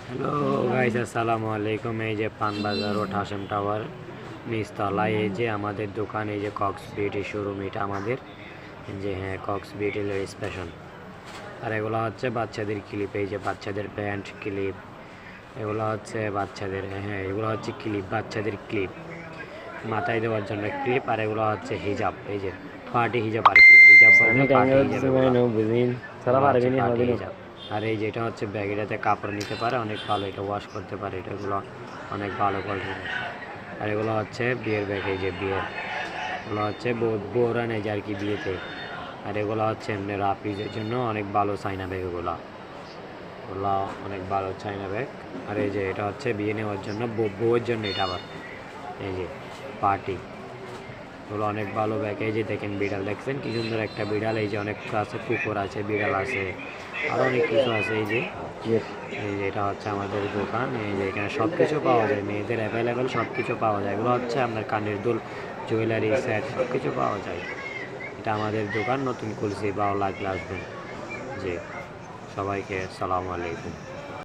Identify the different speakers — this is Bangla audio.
Speaker 1: হ্যালো গাইস, আসসালামু আলাইকুম। এই যে পানবাজার রোড হাশেম টাওয়ার নিচতলায় এই যে আমাদের দোকান, এই যে কক্স বিউটি শোরুম, এটা আমাদের যে হ্যাঁ কক্স বিউটি লেডিস ফ্যাশন। আর এগুলো হচ্ছে বাচ্চাদের ক্লিপ, এই যে বাচ্চাদের প্যান্ট ক্লিপ, এগুলো হচ্ছে বাচ্চাদের, হ্যাঁ এগুলো হচ্ছে ক্লিপ, বাচ্চাদের ক্লিপ, মাথায় দেওয়ার জন্য ক্লিপ। আর এগুলো হচ্ছে হিজাব, এই যে পার্টি হিজাব আর কি, হিজাব বলতে পার্টি হিজাব। আর এই যেটা হচ্ছে ব্যাগ, এটাতে কাপড় নিতে পারে অনেক ভালো, এটা ওয়াশ করতে পারে, এটাগুলো অনেক ভালো কোয়ালিটির। আর এগুলো হচ্ছে বিয়ের ব্যাগ, এই যে বিয়ের, এগুলো হচ্ছে বউরা নেই যে আর কি বিয়েতে। আর এগুলো হচ্ছে এমনি রাফ ইউজের জন্য অনেক ভালো চাইনা ব্যাগ, এগুলো অনেক ভালো চাইনা ব্যাগ। আর এই যে এটা হচ্ছে বিয়ে নেওয়ার জন্য, বউয়ের জন্য এটা আবার এই যে পার্টি, এগুলো অনেক ভালো ব্যাগ। এই যে দেখেন বিড়াল, দেখছেন কি সুন্দর একটা বিড়াল, এই যে অনেক আছে, কুকুর আছে, বিড়াল আছে, আরও অনেক কিছু আছে। এই যে এটা হচ্ছে আমাদের দোকান, এই যে এখানে সব কিছু পাওয়া যায়, মেয়েদের অ্যাভেলেবেল সব কিছু পাওয়া যায়। এগুলো হচ্ছে আপনার কানের দুল, জুয়েলারি সেট, সব কিছু পাওয়া যায়। এটা আমাদের দোকান, নতুন খুলছি, ভালো লাগলে আসবেন। জি, সবাইকে আসসালামু আলাইকুম।